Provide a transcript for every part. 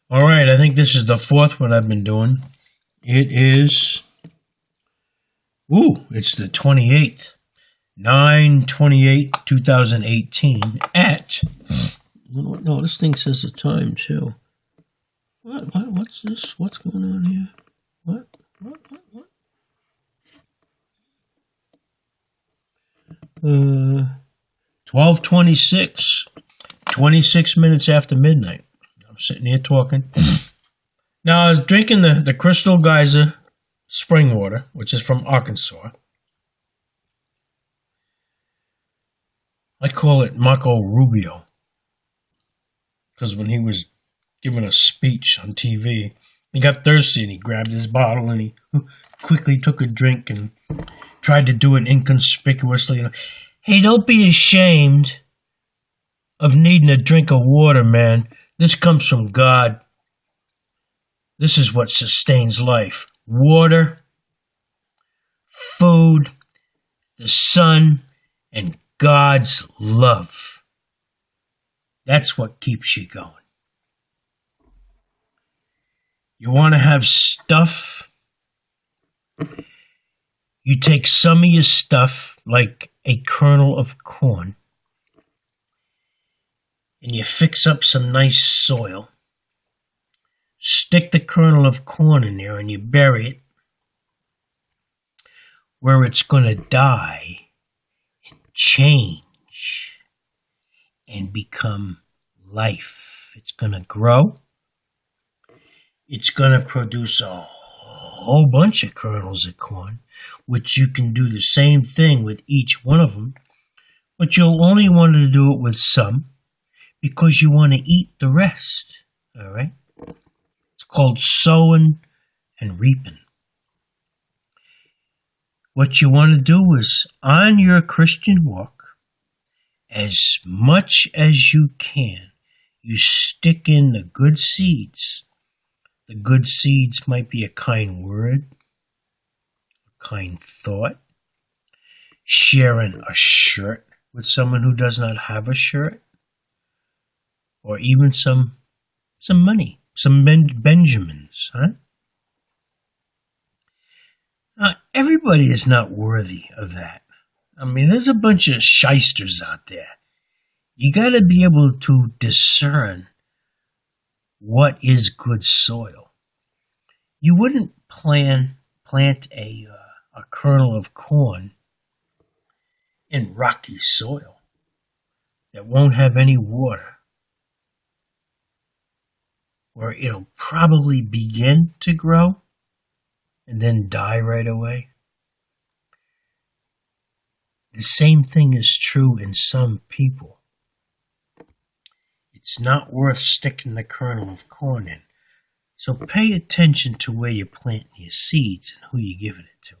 All right, I think this is the fourth one I've been doing. It is, it's the 28th, 9/28, 2018 at, no, this thing says the time too. What's this? What's going on here? What? 12:26, 26 minutes after midnight. I'm sitting here talking. Now, I was drinking the Crystal Geyser spring water, which is from Arkansas. I call it Marco Rubio because when he was giving a speech on TV, he got thirsty and he grabbed his bottle and he quickly took a drink and tried to do it inconspicuously. Hey, don't be ashamed of needing a drink of water, man. This comes from God. This is what sustains life. Water, food, the sun, and God's love. That's what keeps you going. You want to have stuff? You take some of your stuff, like a kernel of corn, and you fix up some nice soil. Stick the kernel of corn in there and you bury it where it's going to die and change and become life. It's going to grow. It's going to produce a whole bunch of kernels of corn, which you can do the same thing with each one of them, but you'll only want to do it with some because you want to eat the rest, all right? It's called sowing and reaping. What you want to do is, on your Christian walk, as much as you can, you stick in the good seeds. The good seeds might be a kind word, a kind thought, sharing a shirt with someone who does not have a shirt, or even some money, some Benjamins, huh? Now, everybody is not worthy of that. I mean, there's a bunch of shysters out there. You got to be able to discern what is good soil. You wouldn't plant a kernel of corn in rocky soil that won't have any water, where it'll probably begin to grow and then die right away. The same thing is true in some people. It's not worth sticking the kernel of corn in. So pay attention to where you're planting your seeds and who you're giving it to.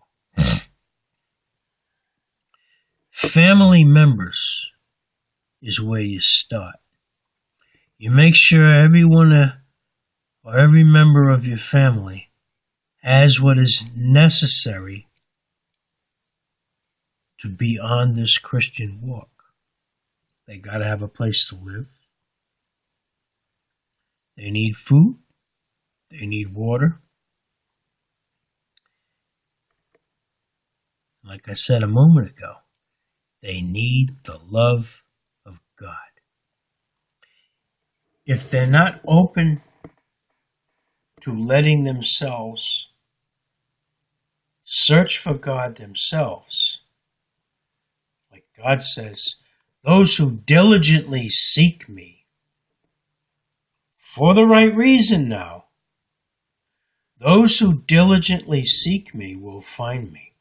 Family members is where you start. You make sure everyone or every member of your family has what is necessary to be on this Christian walk. They got to have a place to live. They need food. They need water. Like I said a moment ago, they need the love of God. If they're not open to letting themselves search for God themselves, like God says, those who diligently seek me for the right reason now, those who diligently seek me will find me.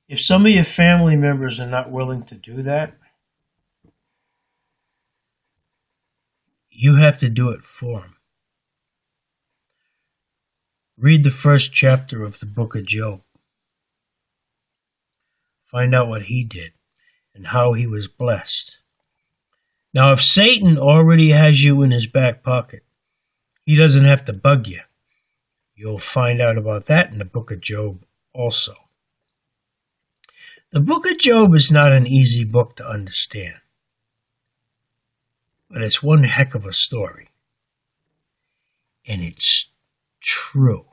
If some of your family members are not willing to do that, you have to do it for them. Read the first chapter of the book of Job. Find out what he did and how he was blessed. Now, if Satan already has you in his back pocket, he doesn't have to bug you. You'll find out about that in the book of Job also. The book of Job is not an easy book to understand. But it's one heck of a story. And it's true.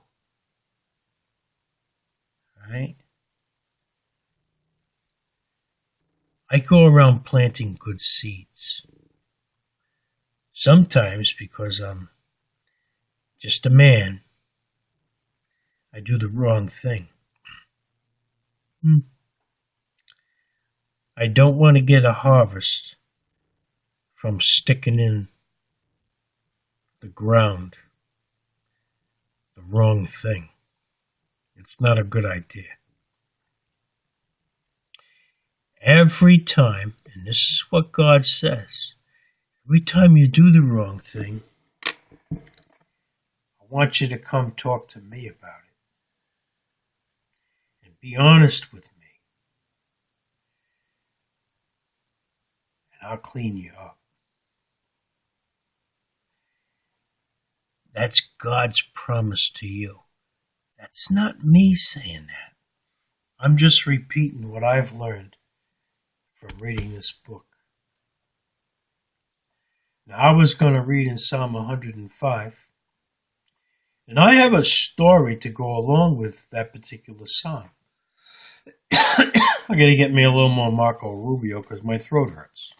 Right? I go around planting good seeds. Sometimes, because I'm just a man, I do the wrong thing. I don't want to get a harvest from sticking in the ground the wrong thing. It's not a good idea. Every time, and this is what God says, every time you do the wrong thing, I want you to come talk to me about it. And be honest with me. And I'll clean you up. That's God's promise to you. That's not me saying that. I'm just repeating what I've learned from reading this book. Now, I was going to read in Psalm 105, and I have a story to go along with that particular psalm. I got to get me a little more Marco Rubio because my throat hurts.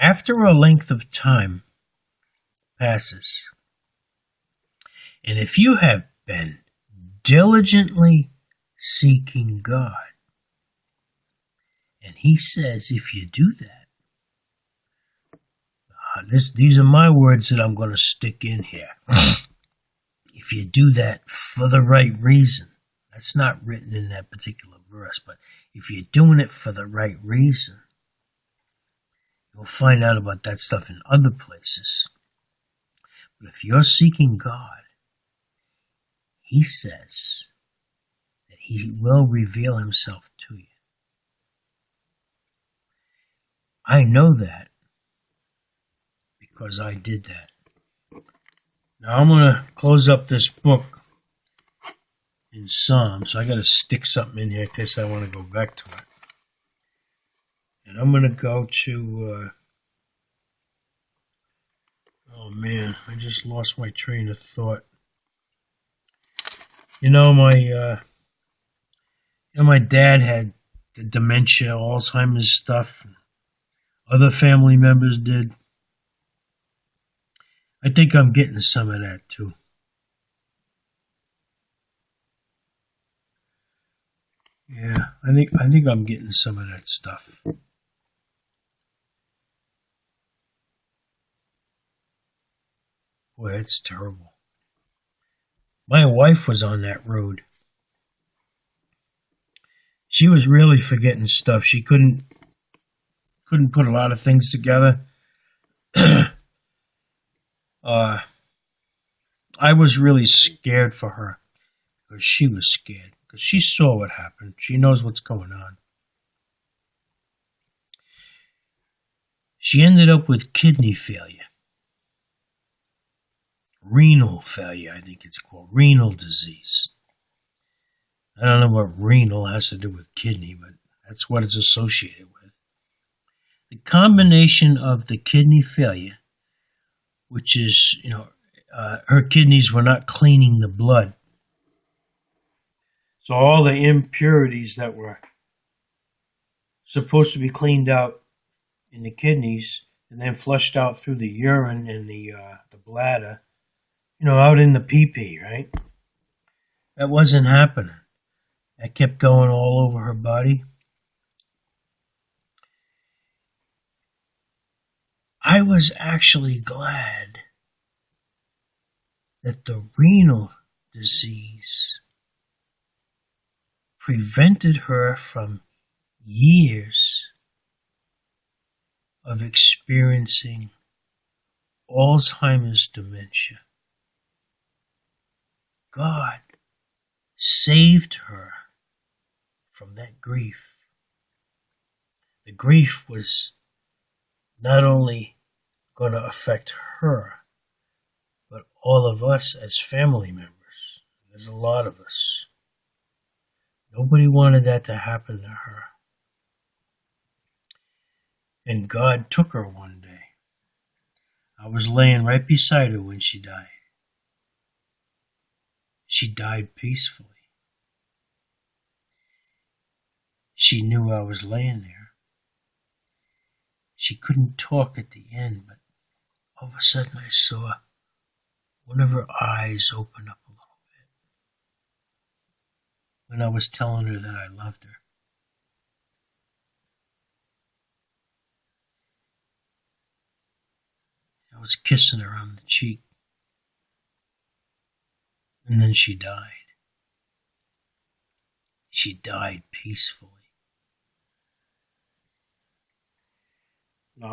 After a length of time passes, and if you have been diligently seeking God, and he says if you do that, these are my words that I'm going to stick in here. If you do that for the right reason, that's not written in that particular verse, but if you're doing it for the right reason, you'll find out about that stuff in other places. But if you're seeking God, he says that he will reveal himself to you. I know that because I did that. Now I'm going to close up this book in Psalms. I got to stick something in here in case I want to go back to it. And I'm going to go to, oh man, I just lost my train of thought. My dad had the dementia, Alzheimer's stuff. Other family members did. I think I'm getting some of that too. Yeah, I think I'm getting some of that stuff. Boy, it's terrible. My wife was on that road. She was really forgetting stuff. She couldn't put a lot of things together. I was really scared for her because she was scared because she saw what happened. She knows what's going on. She ended up with kidney failure. Renal failure, I think it's called. Renal disease. I don't know what renal has to do with kidney, but that's what it's associated with. The combination of the kidney failure, which is, her kidneys were not cleaning the blood. So all the impurities that were supposed to be cleaned out in the kidneys and then flushed out through the urine and the bladder, out in the pee-pee, right? That wasn't happening. That kept going all over her body. I was actually glad that the renal disease prevented her from years of experiencing Alzheimer's dementia. God saved her from that grief. The grief was not only going to affect her, but all of us as family members. There's a lot of us. Nobody wanted that to happen to her. And God took her one day. I was laying right beside her when she died. She died peacefully. She knew I was laying there. She couldn't talk at the end, but all of a sudden I saw one of her eyes open up a little bit when I was telling her that I loved her. I was kissing her on the cheek. And then she died. She died peacefully. Now,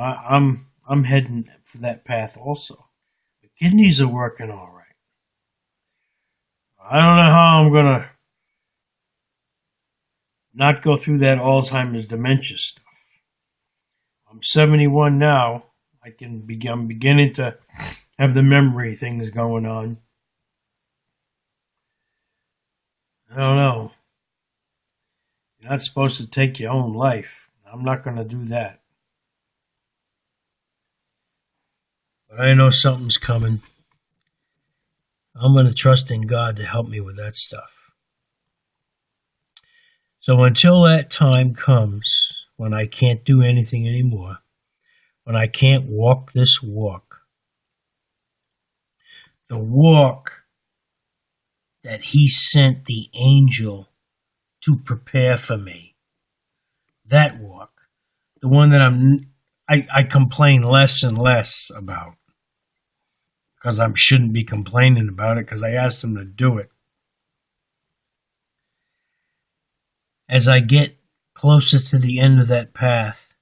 I'm heading for that path also. The kidneys are working all right. I don't know how I'm going to not go through that Alzheimer's dementia stuff. I'm 71 now. I'm beginning to have the memory things going on. I don't know. You're not supposed to take your own life. I'm not going to do that. But I know something's coming. I'm going to trust in God to help me with that stuff. So until that time comes when I can't do anything anymore, when I can't walk this walk, the walk that He sent the angel to prepare for me, that walk, the one that I complain less and less about, because I shouldn't be complaining about it because I asked Him to do it. As I get closer to the end of that path,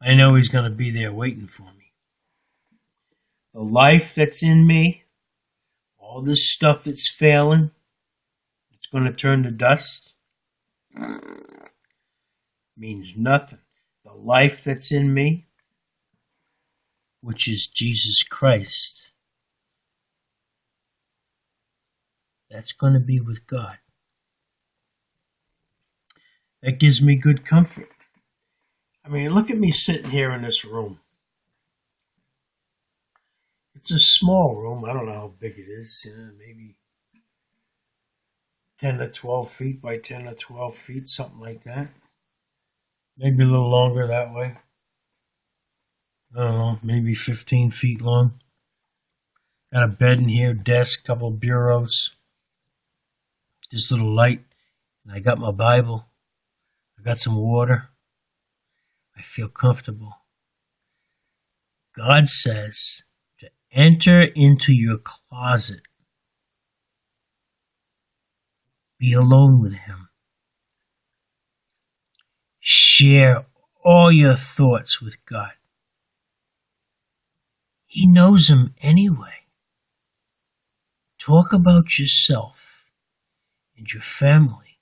I know He's going to be there waiting for me. The life that's in me, all this stuff that's failing, it's going to turn to dust, means nothing. The life that's in me, which is Jesus Christ, that's going to be with God. That gives me good comfort. I mean, look at me sitting here in this room. It's a small room. I don't know how big it is. Maybe 10 to 12 feet by 10 to 12 feet, something like that. Maybe a little longer that way. I don't know, maybe 15 feet long. Got a bed in here, desk, couple bureaus. This little light. And I got my Bible. I got some water. I feel comfortable. God says to enter into your closet. Be alone with Him. Share all your thoughts with God. He knows them anyway. Talk about yourself and your family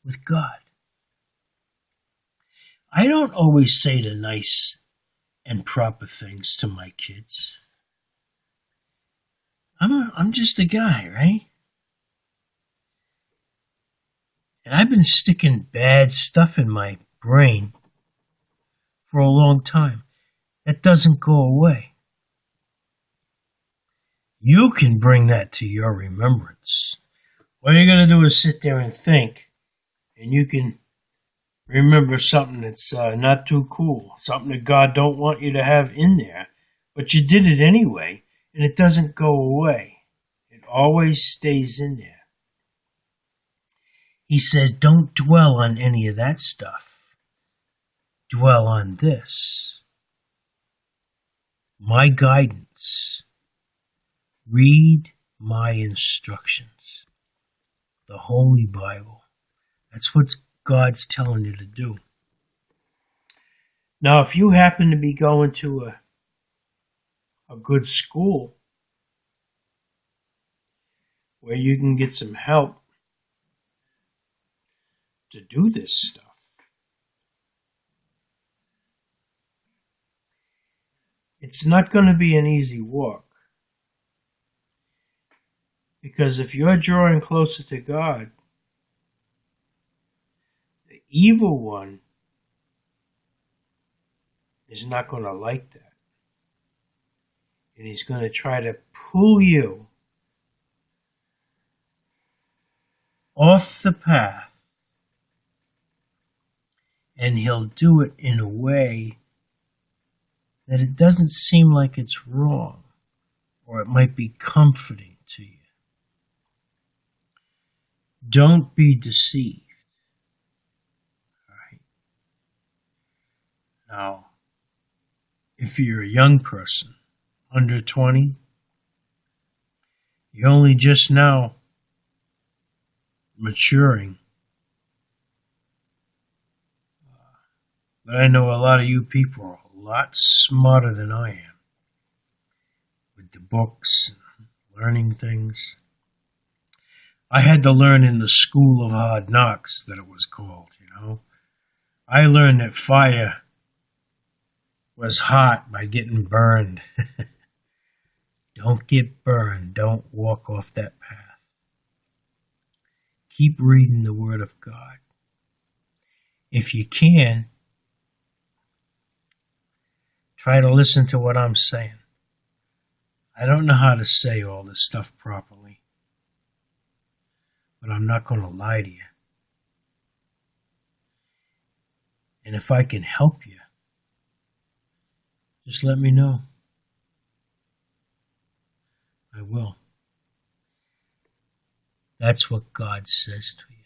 with God. I don't always say the nice and proper things to my kids. I'm just a guy, right? And I've been sticking bad stuff in my brain for a long time. That doesn't go away. You can bring that to your remembrance. All you're going to do is sit there and think, and you can remember something that's not too cool, something that God don't want you to have in there, but you did it anyway, and it doesn't go away. It always stays in there. He says, don't dwell on any of that stuff. Dwell on this. My guidance. Read my instructions. The Holy Bible. That's what God's telling you to do. Now, if you happen to be going to a good school where you can get some help to do this stuff, it's not going to be an easy walk. Because if you're drawing closer to God, the evil one is not going to like that. And he's going to try to pull you off the path. And he'll do it in a way that it doesn't seem like it's wrong, or it might be comforting to you. Don't be deceived. All right? Now, if you're a young person, under 20, you're only just now maturing. But I know a lot of you people are a lot smarter than I am with the books and learning things. I had to learn in the school of hard knocks that it was called, I learned that fire was hot by getting burned. Don't get burned. Don't walk off that path. Keep reading the Word of God. If you can, try to listen to what I'm saying. I don't know how to say all this stuff properly, but I'm not going to lie to you. And if I can help you, just let me know. I will. That's what God says to you.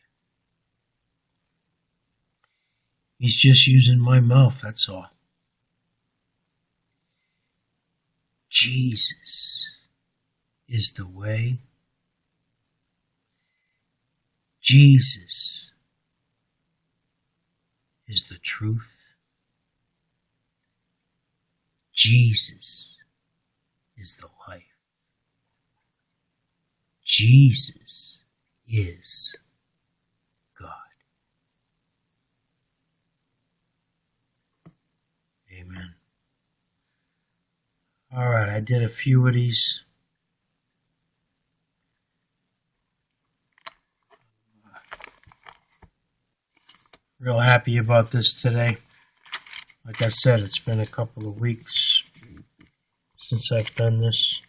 He's just using my mouth, that's all. Jesus is the way. Jesus is the truth. Jesus is the life. Jesus is God. Amen. All right, I did a few of these. Real happy about this today. Like I said, it's been a couple of weeks since I've done this.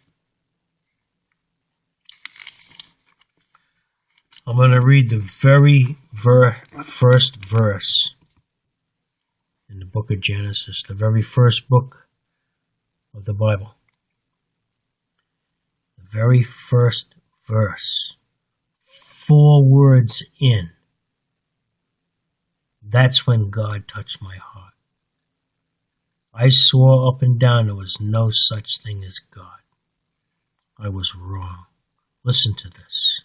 I'm going to read the very first verse in the book of Genesis, the very first book of the Bible. The very first verse, 4 words in. That's when God touched my heart. I saw up and down there was no such thing as God. I was wrong. Listen to this.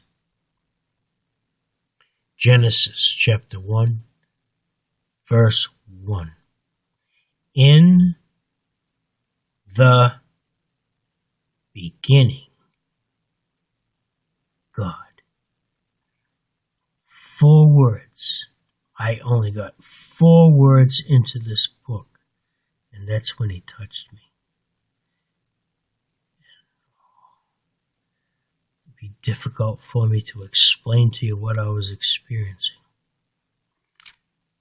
Genesis chapter 1, verse 1. In the beginning, God. 4 words. I only got 4 words into this book, and that's when he touched me. It'd be difficult for me to explain to you what I was experiencing,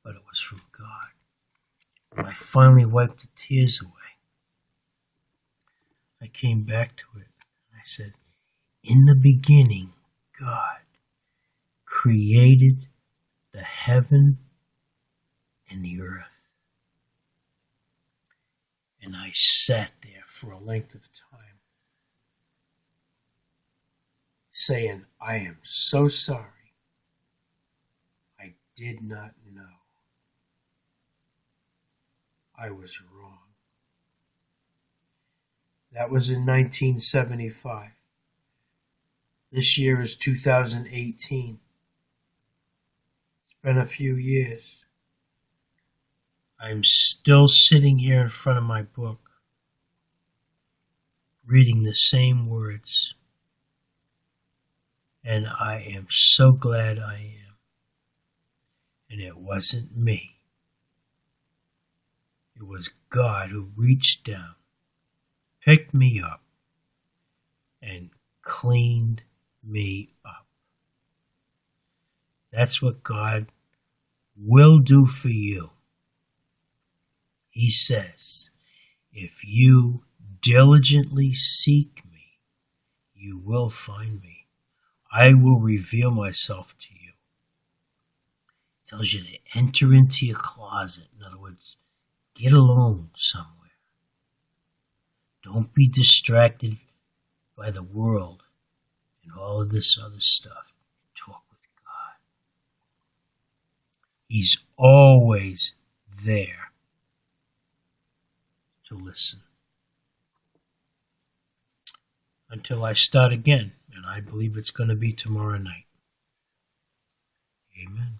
but it was from God. When I finally wiped the tears away, I came back to it, and I said, in the beginning, God created the heaven and the earth. And I sat there for a length of time saying, I am so sorry. I did not know. I was wrong. That was in 1975. This year is 2018. Been a few years. I'm still sitting here in front of my book, reading the same words, and I am so glad I am. And it wasn't me. It was God who reached down, picked me up, and cleaned me up. That's what God will do for you. He says, if you diligently seek me, you will find me. I will reveal myself to you. It tells you to enter into your closet. In other words, get alone somewhere. Don't be distracted by the world and all of this other stuff. Talk with God. He's always there to listen. Until I start again, and I believe it's going to be tomorrow night. Amen.